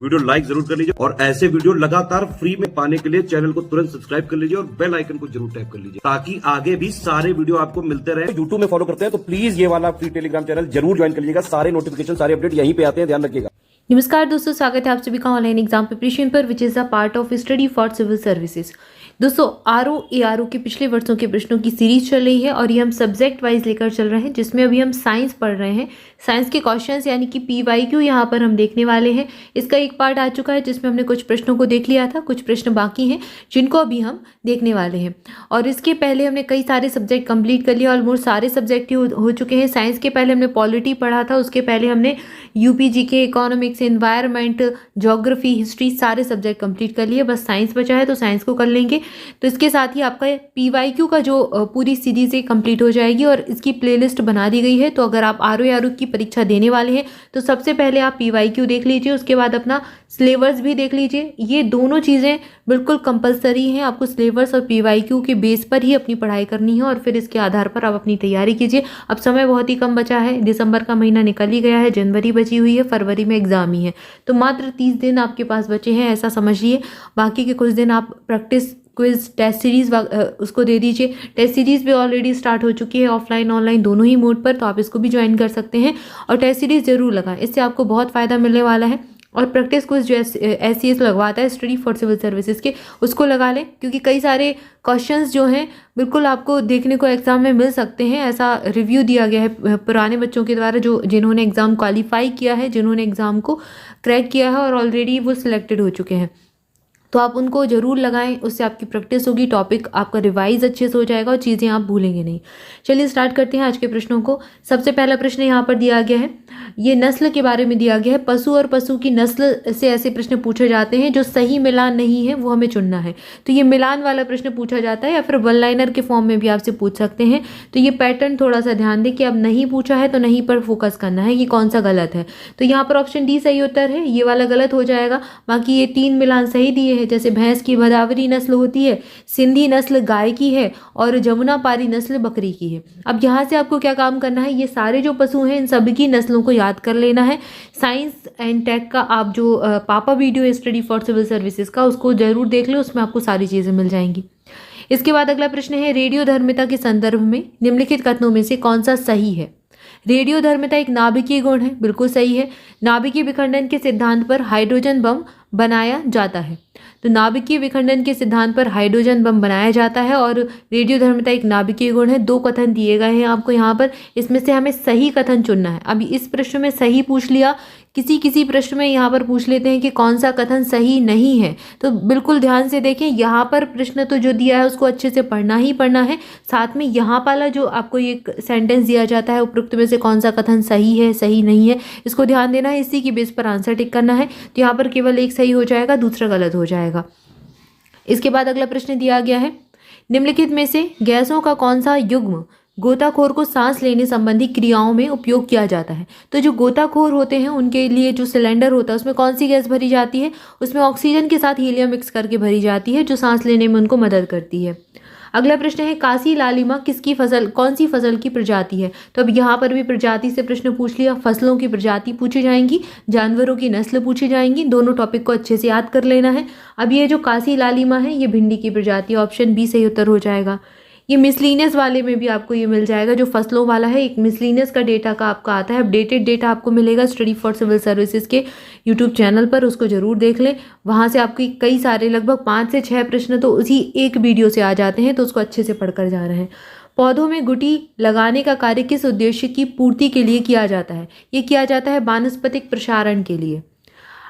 Video like जरूर कर लीजिए और ऐसे वीडियो लगातार फ्री में पाने के लिए चैनल को तुरंत सब्सक्राइब कर लीजिए और बेल आइकन को जरूर टैप कर लीजिए ताकि आगे भी सारे वीडियो आपको मिलते रहे। यूट्यूब में फॉलो करते हैं तो प्लीज ये वाला फ्री टेलीग्राम चैनल जरूर ज्वाइन कर लीजिएगा। सारे नोटिफिकेशन सारे अपडेट यहीं पे आते हैं, ध्यान रखिएगा। नमस्कार दोस्तों, स्वागत है आप सभी का ऑनलाइन एग्जाम प्रिपरेशन पर which is a part of study for civil services. दोस्तों आरओ के पिछले वर्षों के प्रश्नों की सीरीज चल रही है और ये हम सब्जेक्ट वाइज लेकर चल रहे हैं, जिसमें अभी हम साइंस पढ़ रहे हैं। साइंस के क्वेश्चंस यानी कि PYQ यहाँ पर हम देखने वाले हैं। इसका एक पार्ट आ चुका है जिसमें हमने कुछ प्रश्नों को देख लिया था, कुछ प्रश्न बाकी हैं जिनको अभी हम देखने वाले हैं। और इसके पहले हमने कई सारे सब्जेक्ट कंप्लीट कर लिया, ऑलमोस्ट सारे सब्जेक्ट हो चुके हैं। साइंस के पहले हमने पॉलिटी पढ़ा था, उसके पहले हमने UPG के इकोनॉमिक्स, एनवायरनमेंट, ज्योग्राफी, हिस्ट्री सारे सब्जेक्ट कंप्लीट कर लिए। बस साइंस बचा है तो साइंस को कर लेंगे। तो इसके साथ ही आपका PYQ का जो पूरी सीरीज है कंप्लीट हो जाएगी और इसकी प्लेलिस्ट बना दी गई है। तो अगर आप आरओ की परीक्षा देने वाले हैं तो सबसे पहले आप PYQ देख लीजिए, उसके बाद अपना सिलेबस भी देख लीजिए। ये दोनों चीज़ें बिल्कुल कंपलसरी हैं। आपको सिलेबस और PYQ के बेस पर ही अपनी पढ़ाई करनी है और फिर इसके आधार पर आप अपनी तैयारी कीजिए। अब समय बहुत ही कम बचा है, दिसंबर का महीना निकल ही गया है, जनवरी बची हुई है, फरवरी में एग्जाम ही है। तो मात्र 30 दिन आपके पास बचे हैं, ऐसा समझिए। बाकी के कुछ दिन आप प्रैक्टिस, क्विज, टेस्ट सीरीज़ उसको दे दीजिए। टेस्ट सीरीज़ भी ऑलरेडी स्टार्ट हो चुकी है, ऑफलाइन ऑनलाइन दोनों ही मोड पर, तो आप इसको भी ज्वाइन कर सकते हैं और टेस्ट सीरीज़ ज़रूर लगाएं, इससे आपको बहुत फ़ायदा मिलने वाला है। और प्रैक्टिस क्विज जो SCS लगवाता है स्टडी फॉर सिविल सर्विसेज के, उसको लगा लें, क्योंकि कई सारे क्वेश्चंस जो हैं बिल्कुल आपको देखने को एग्ज़ाम में मिल सकते हैं। ऐसा रिव्यू दिया गया है पुराने बच्चों के द्वारा जिन्होंने एग्ज़ाम क्वालिफाई किया है, जिन्होंने एग्ज़ाम को क्रैक किया है और ऑलरेडी वो सिलेक्टेड हो चुके हैं। तो आप उनको ज़रूर लगाएं, उससे आपकी प्रैक्टिस होगी, टॉपिक आपका रिवाइज अच्छे से हो जाएगा और चीज़ें आप भूलेंगे नहीं। चलिए स्टार्ट करते हैं आज के प्रश्नों को। सबसे पहला प्रश्न यहाँ पर दिया गया है, ये नस्ल के बारे में दिया गया है। पशु और पशु की नस्ल से ऐसे प्रश्न पूछे जाते हैं जो सही मिलान नहीं है, वो हमें चुनना है। तो ये मिलान वाला प्रश्न पूछा जाता है या फिर वन लाइनर के फॉर्म में भी आपसे पूछ सकते हैं। तो ये पैटर्न थोड़ा सा ध्यान दें कि अब नहीं पूछा है तो नहीं पर फोकस करना है कि कौन सा गलत है। तो यहाँ पर ऑप्शन डी सही उत्तर है, ये वाला गलत हो जाएगा। बाकी ये 3 मिलान सही दिए हैं, जैसे भैंस की भदावरी नस्ल होती है, सिंधी नस्ल गाय की है और जमुना पारी नस्ल बकरी की है। अब यहाँ से आपको क्या काम करना है, ये सारे जो पशु हैं इन सभी की नस्लों को याद कर लेना है। साइंस एंड टेक का आप जो पापा video study for civil services का, उसको जरूर देख लो, उसमें आपको सारी चीज़ें मिल जाएंगी। इसके बाद अगला प्रश्न है, रेडियोधर्मिता के संदर्भ में निम्नलिखित कथनों में से कौन सा सही है। रेडियोधर्मिता एक नाभिकीय गुण है, बिल्कुल सही है। नाभिकीय विखंडन के सिद्धांत पर हाइड्रोजन बम बनाया जाता है। तो नाभिकीय विखंडन के सिद्धांत पर हाइड्रोजन बम बनाया जाता है और रेडियोधर्मिता एक नाभिकीय गुण है। 2 कथन दिए गए हैं आपको यहाँ पर, इसमें से हमें सही कथन चुनना है। अभी इस प्रश्न में सही पूछ लिया, किसी प्रश्न में यहाँ पर पूछ लेते हैं कि कौन सा कथन सही नहीं है। तो बिल्कुल ध्यान से देखें, यहाँ पर प्रश्न तो जो दिया है उसको अच्छे से पढ़ना ही पढ़ना है। साथ में यहाँ वाला जो आपको ये सेंटेंस दिया जाता है, उपरोक्त में से कौन सा कथन सही है सही नहीं है, इसको ध्यान देना है, इसी की बेस पर आंसर टिक करना है। तो यहाँ पर केवल एक सही हो जाएगा, दूसरा गलत हो जाएगा। इसके बाद अगला प्रश्न दिया गया है, निम्नलिखित में से गैसों का कौन सा युग्म गोताखोर को सांस लेने संबंधी क्रियाओं में उपयोग किया जाता है। तो जो गोताखोर होते हैं उनके लिए जो सिलेंडर होता है उसमें कौन सी गैस भरी जाती है, उसमें ऑक्सीजन के साथ हीलियम मिक्स करके भरी जाती है, जो सांस लेने में उनको मदद करती है। अगला प्रश्न है, कासी लालिमा किसकी फसल, कौन सी फसल की प्रजाति है। तो अब यहाँ पर भी प्रजाति से प्रश्न पूछ लिया, फसलों की प्रजाति पूछी जाएंगी, जानवरों की नस्ल पूछी जाएंगी। दोनों टॉपिक को अच्छे से याद कर लेना है। अब ये जो कासी लालिमा है ये भिंडी की प्रजाति, ऑप्शन बी सही उत्तर हो जाएगा। ये मिसलिनियस वाले में भी आपको ये मिल जाएगा, जो फसलों वाला है एक मिसलिनियस का डेटा का आपका आता है। अपडेटेड डेटा आपको मिलेगा स्टडी फॉर सिविल सर्विसेज के यूट्यूब चैनल पर, उसको जरूर देख लें। वहाँ से आपकी कई सारे लगभग 5 से 6 प्रश्न तो उसी एक वीडियो से आ जाते हैं, तो उसको अच्छे से पढ़कर जा रहे हैं। पौधों में गुटी लगाने का कार्य किस उद्देश्य की पूर्ति के लिए किया जाता है। ये किया जाता है वानस्पतिक प्रसारण के लिए।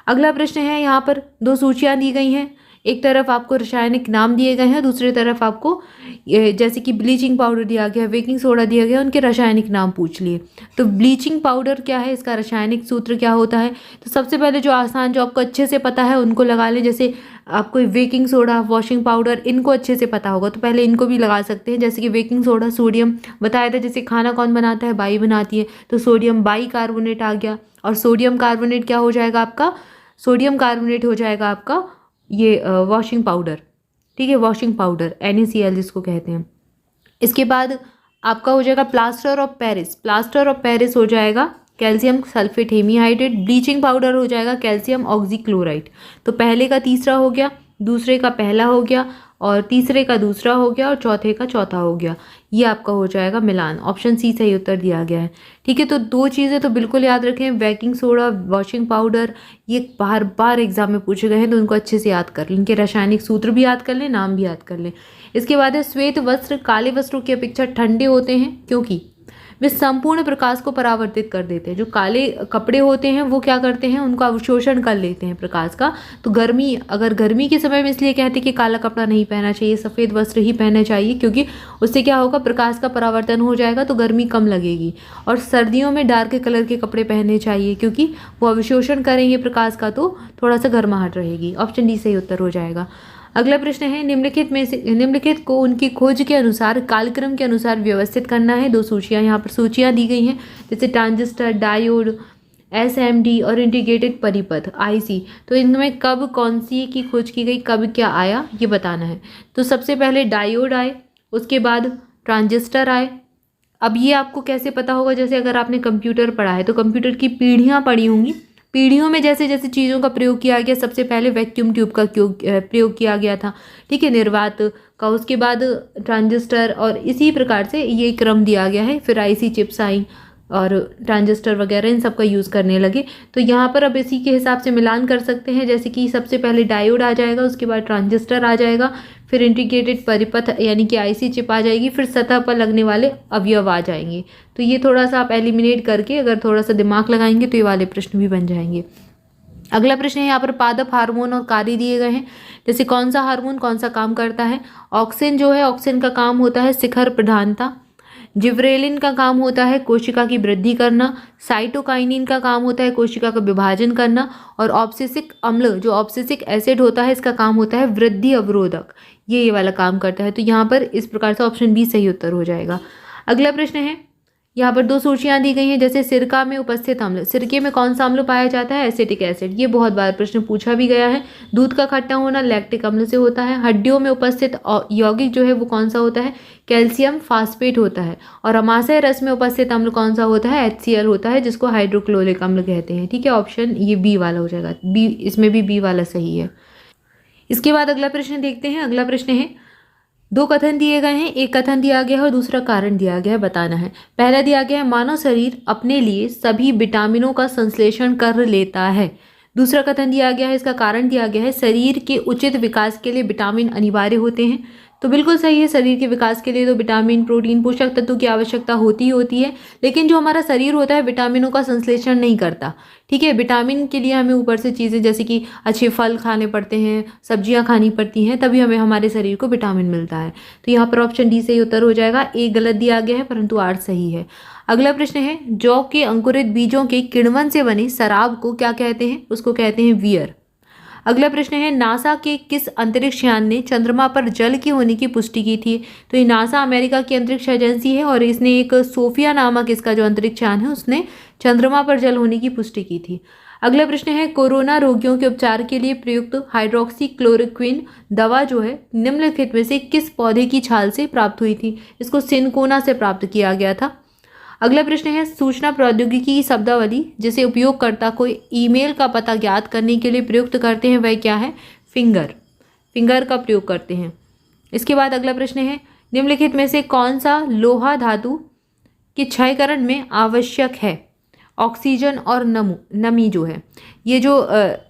अगला प्रश्न है, यहाँ पर 2 सूचियाँ दी गई हैं, एक तरफ आपको रासायनिक नाम दिए गए हैं, दूसरी तरफ आपको जैसे कि ब्लीचिंग पाउडर दिया गया, बेकिंग सोडा दिया गया, उनके रासायनिक नाम पूछ लिए। तो ब्लीचिंग पाउडर क्या है, इसका रासायनिक सूत्र क्या होता है। तो सबसे पहले जो आसान, जो आपको अच्छे से पता है उनको लगा लें। जैसे आपको बेकिंग सोडा, वॉशिंग पाउडर, इनको अच्छे से पता होगा तो पहले इनको भी लगा सकते हैं। जैसे कि बेकिंग सोडा सोडियम बताया था, जैसे खाना कौन बनाता है, बाई बनाती है, तो सोडियम बाई कार्बोनेट आ गया। और सोडियम कार्बोनेट क्या हो जाएगा आपका, सोडियम कार्बोनेट हो जाएगा आपका ये वॉशिंग पाउडर, ठीक है, वॉशिंग पाउडर NaCl जिसको कहते हैं। इसके बाद आपका हो जाएगा plaster of Paris, plaster of Paris हो जाएगा calcium sulphate hemihydrate. Bleaching powder हो जाएगा कैल्शियम ऑक्सीक्लोराइड। तो पहले का तीसरा हो गया, दूसरे का पहला हो गया, और तीसरे का दूसरा हो गया, और चौथे का चौथा हो गया। ये आपका हो जाएगा मिलान। ऑप्शन सी सही उत्तर दिया गया है। ठीक है, तो दो चीज़ें तो बिल्कुल याद रखें, बेकिंग सोडा, वॉशिंग पाउडर, ये बार बार एग्जाम में पूछे गए हैं, तो उनको अच्छे से याद कर लें, इनके रासायनिक सूत्र भी याद कर लें, नाम भी याद कर लें। इसके बाद है श्वेत वस्त्र काले वस्त्रों की अपेक्षा ठंडे होते हैं क्योंकि वे संपूर्ण प्रकाश को परावर्तित कर देते हैं। जो काले कपड़े होते हैं वो क्या करते हैं, उनका अवशोषण कर लेते हैं प्रकाश का। तो गर्मी के समय में इसलिए कहते हैं कि काला कपड़ा नहीं पहनना चाहिए, सफ़ेद वस्त्र ही पहनने चाहिए, क्योंकि उससे क्या होगा, प्रकाश का परावर्तन हो जाएगा तो गर्मी कम लगेगी। और सर्दियों में डार्क कलर के कपड़े पहनने चाहिए क्योंकि वो अवशोषण करेंगे प्रकाश का, तो थोड़ा सा गर्माहट रहेगी। ऑप्शन डी सही उत्तर हो जाएगा। अगला प्रश्न है, निम्नलिखित को उनकी खोज के अनुसार कालक्रम के अनुसार व्यवस्थित करना है। दो सूचियां, यहाँ पर सूचियां दी गई हैं, जैसे ट्रांजिस्टर, डायोड, एसएमडी और इंटीग्रेटेड परिपथ आईसी। तो इनमें कब कौन सी की खोज की गई, कब क्या आया, ये बताना है। तो सबसे पहले डायोड आए, उसके बाद ट्रांजिस्टर आए। अब ये आपको कैसे पता होगा, जैसे अगर आपने कंप्यूटर पढ़ा है तो कंप्यूटर की पीढ़ियाँ पढ़ी होंगी। पीढ़ियों में जैसे जैसे चीज़ों का प्रयोग किया गया, सबसे पहले वैक्यूम ट्यूब का प्रयोग किया गया था, ठीक है, निर्वात का, उसके बाद ट्रांजिस्टर, और इसी प्रकार से ये क्रम दिया गया है। फिर आईसी चिप्स आई और ट्रांजिस्टर वगैरह इन सब का यूज़ करने लगे। तो यहाँ पर अब इसी के हिसाब से मिलान कर सकते हैं, जैसे कि सबसे पहले डायोड आ जाएगा, उसके बाद ट्रांजिस्टर आ जाएगा, फिर इंटीग्रेटेड परिपथ यानी कि आईसी चिप आ जाएगी, फिर सतह पर लगने वाले अवयव आ जाएंगे। तो ये थोड़ा सा आप एलिमिनेट करके अगर थोड़ा सा दिमाग लगाएंगे तो ये वाले प्रश्न भी बन जाएंगे। अगला प्रश्न है, यहाँ पर पादप हार्मोन और कार्य दिए गए हैं, जैसे कौन सा हार्मोन कौन सा काम करता है। ऑक्सिन जो है, ऑक्सिन का काम होता है शिखर प्रधानता। जिब्रेलिन का काम होता है कोशिका की वृद्धि करना। साइटोकाइनिन का काम होता है कोशिका का विभाजन करना। और ऑब्सेसिक अम्ल, जो ऑब्सेसिक एसिड होता है, इसका काम होता है वृद्धि अवरोधक। ये वाला काम करता है। तो यहाँ पर इस प्रकार से ऑप्शन बी सही उत्तर हो जाएगा। अगला प्रश्न है, यहाँ पर दो सूचियाँ दी गई हैं, जैसे सिरका में उपस्थित अम्ल, सिरके में कौन सा अम्ल पाया जाता है, एसिटिक एसिड। ये बहुत बार प्रश्न पूछा भी गया है। दूध का खट्टा होना लैक्टिक अम्ल से होता है। हड्डियों में उपस्थित यौगिक जो है वो कौन सा होता है, कैल्शियम फास्फेट होता है। और अमाशय रस में उपस्थित अम्ल कौन सा होता है, HCl होता है, जिसको हाइड्रोक्लोरिक अम्ल कहते हैं। ठीक है, ऑप्शन ये बी वाला हो जाएगा। बी, इसमें भी बी वाला सही है। इसके बाद अगला प्रश्न देखते हैं। अगला प्रश्न है, दो कथन दिए गए हैं, एक कथन दिया गया है और दूसरा कारण दिया गया है, बताना है। पहला दिया गया है, मानव शरीर अपने लिए सभी विटामिनों का संश्लेषण कर लेता है। दूसरा कथन दिया गया है, इसका कारण दिया गया है, शरीर के उचित विकास के लिए विटामिन अनिवार्य होते हैं। तो बिल्कुल सही है, शरीर के विकास के लिए तो विटामिन, प्रोटीन, पोषक तत्वों की आवश्यकता होती ही होती है, लेकिन जो हमारा शरीर होता है विटामिनों का संश्लेषण नहीं करता। ठीक है, विटामिन के लिए हमें ऊपर से चीज़ें जैसे कि अच्छे फल खाने पड़ते हैं, सब्जियां खानी पड़ती हैं, तभी हमें हमारे शरीर को विटामिन मिलता है। तो यहाँ पर ऑप्शन डी सही उत्तर हो जाएगा। ए गलत दिया गया है परंतु 8 सही है। अगला प्रश्न है, जौ के अंकुरित बीजों के किण्वन से बने शराब को क्या कहते हैं, उसको कहते हैं वियर। अगला प्रश्न है, नासा के किस अंतरिक्ष यान ने चंद्रमा पर जल के होने की पुष्टि की थी। तो ये नासा अमेरिका की अंतरिक्ष एजेंसी है और इसने एक सोफिया नामक इसका जो अंतरिक्ष यान है उसने चंद्रमा पर जल होने की पुष्टि की थी। अगला प्रश्न है, कोरोना रोगियों के उपचार के लिए प्रयुक्त हाइड्रोक्सीक्लोरोक्विन दवा जो है निम्नलिखित में से किस पौधे की छाल से प्राप्त हुई थी। इसको सिनकोना से प्राप्त किया गया था। अगला प्रश्न है, सूचना प्रौद्योगिकी की शब्दावली जिसे उपयोगकर्ता को ईमेल का पता ज्ञात करने के लिए प्रयुक्त करते हैं वह क्या है, फिंगर का प्रयोग करते हैं। इसके बाद अगला प्रश्न है, निम्नलिखित में से कौन सा लोहा धातु के क्षयकरण में आवश्यक है। ऑक्सीजन और नमी जो है, ये जो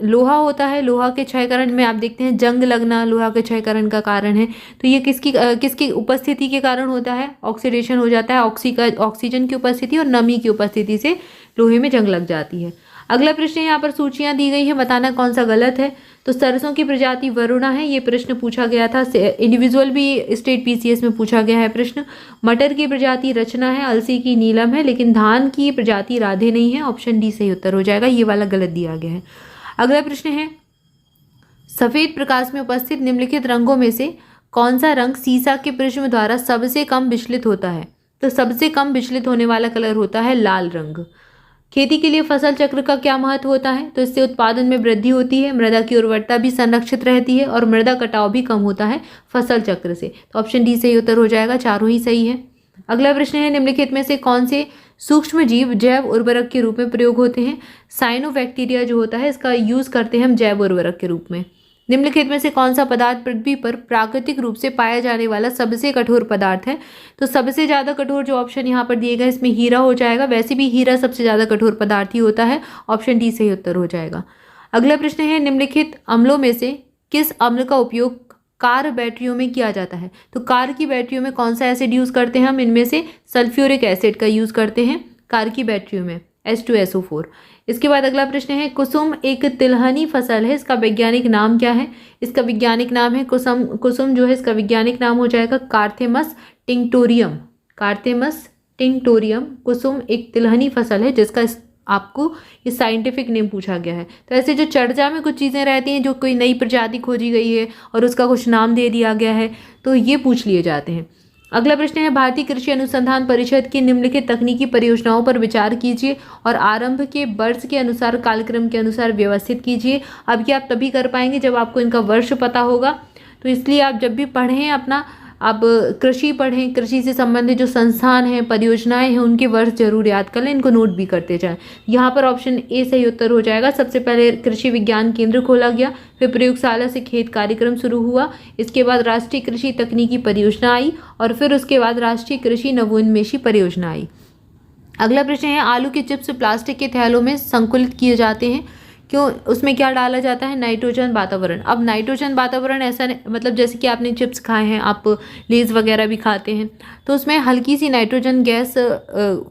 लोहा होता है, लोहा के क्षयकरण में आप देखते हैं जंग लगना लोहा के क्षयकरण का कारण है। तो ये किसकी उपस्थिति के कारण होता है, ऑक्सीडेशन हो जाता है, ऑक्सीजन की उपस्थिति और नमी की उपस्थिति से लोहे में जंग लग जाती है। अगला प्रश्न यहाँ पर सूचियाँ दी गई है, बताना कौन सा गलत है। तो सरसों की प्रजाति वरुणा है, ये प्रश्न पूछा गया था, इंडिविजुअल भी स्टेट PCS में पूछा गया है प्रश्न। मटर की प्रजाति रचना है, अलसी की नीलम है, लेकिन धान की प्रजाति राधे नहीं है। ऑप्शन डी सही उत्तर हो जाएगा, ये वाला गलत दिया गया है। अगला प्रश्न है, सफेद प्रकाश में उपस्थित निम्नलिखित रंगों में से कौन सा रंग सीसा के प्रिज्म द्वारा सबसे कम विचलित होता है। तो सबसे कम विचलित होने वाला कलर होता है लाल रंग। खेती के लिए फसल चक्र का क्या महत्व होता है। तो इससे उत्पादन में वृद्धि होती है, मृदा की उर्वरता भी संरक्षित रहती है और मृदा कटाव भी कम होता है फसल चक्र से। तो ऑप्शन डी सही उत्तर हो जाएगा, चारों ही सही है। अगला प्रश्न है, निम्नलिखित में से कौन से सूक्ष्म जीव जैव उर्वरक के रूप में प्रयोग होते हैं। साइनोबैक्टीरिया जो होता है इसका यूज़ करते हैं हम जैव उर्वरक के रूप में। निम्नलिखित में से कौन सा पदार्थ पृथ्वी पर प्राकृतिक रूप से पाया जाने वाला सबसे कठोर पदार्थ है? तो सबसे ज़्यादा कठोर जो ऑप्शन यहाँ पर दिए गए इसमें हीरा हो जाएगा। वैसे भी हीरा सबसे ज़्यादा कठोर पदार्थ ही होता है। ऑप्शन डी सही उत्तर हो जाएगा। अगला प्रश्न है, निम्नलिखित अम्लों में से किस अम्ल का उपयोग कार बैटरियों में किया जाता है? तो कार की बैटरियों में कौन सा एसिड यूज़ करते हैं हम? इनमें से सल्फ्यूरिक एसिड का यूज़ करते हैं कार की बैटरियों में, H2SO4। इसके बाद अगला प्रश्न है, कुसुम एक तिलहनी फसल है, इसका वैज्ञानिक नाम क्या है? इसका वैज्ञानिक नाम है कुसुम जो है इसका वैज्ञानिक नाम हो जाएगा कार्थेमस टिंक्टोरियम। कार्थेमस टिंक्टोरियम कुसुम एक तिलहनी फसल है जिसका आपको ये साइंटिफिक नेम पूछा गया है। तो ऐसे जो चर्चा में कुछ चीज़ें रहती हैं जो कोई नई प्रजाति खोजी गई है और उसका कुछ नाम दे दिया गया है तो ये पूछ लिए जाते हैं। अगला प्रश्न है, भारतीय कृषि अनुसंधान परिषद की निम्नलिखित तकनीकी परियोजनाओं पर विचार कीजिए और आरंभ के वर्ष के अनुसार कालक्रम के अनुसार व्यवस्थित कीजिए। अब ये आप तभी कर पाएंगे जब आपको इनका वर्ष पता होगा। तो इसलिए आप जब भी पढ़ें अपना अब कृषि पढ़ें, कृषि से संबंधित जो संस्थान हैं, परियोजनाएं हैं, उनके वर्ष जरूर याद कर लें, इनको नोट भी करते जाएं। यहाँ पर ऑप्शन ए सही उत्तर हो जाएगा। सबसे पहले कृषि विज्ञान केंद्र खोला गया, फिर प्रयोगशाला से खेत कार्यक्रम शुरू हुआ, इसके बाद राष्ट्रीय कृषि तकनीकी परियोजना आई और फिर उसके बाद राष्ट्रीय कृषि नवोन्मेषी परियोजना आई। अगला प्रश्न है, आलू के चिप्स प्लास्टिक के थैलों में संकुलित किए जाते हैं, क्यों? उसमें क्या डाला जाता है? नाइट्रोजन वातावरण। अब नाइट्रोजन वातावरण ऐसा मतलब जैसे कि आपने चिप्स खाए हैं, आप लेज़ वगैरह भी खाते हैं, तो उसमें हल्की सी नाइट्रोजन गैस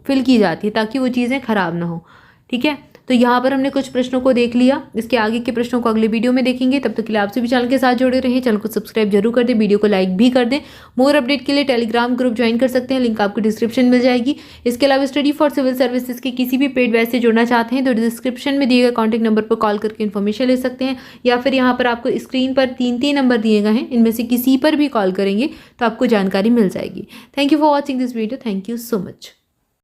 फिल की जाती है ताकि वो चीज़ें ख़राब ना हो। ठीक है, तो यहाँ पर हमने कुछ प्रश्नों को देख लिया। इसके आगे के प्रश्नों को अगले वीडियो में देखेंगे। तब तक के लिए आपसे भी चैनल के साथ जुड़े रहें। चैनल को सब्सक्राइब जरूर कर दें, वीडियो को लाइक भी कर दें। मोर अपडेट के लिए टेलीग्राम ग्रुप ज्वाइन कर सकते हैं, लिंक आपको डिस्क्रिप्शन मिल जाएगी। इसके अलावा स्टडी फॉर सिविल सर्विसेज के किसी भी पेड बैच से जुड़ना चाहते हैं तो डिस्क्रिप्शन में दिए गए कॉन्टैक्ट नंबर पर कॉल करके इन्फॉर्मेशन ले सकते हैं, या फिर यहाँ पर आपको स्क्रीन पर 3 नंबर दिए गए हैं, इनमें से किसी पर भी कॉल करेंगे तो आपको जानकारी मिल जाएगी। Thank you for watching this video. Thank you so much.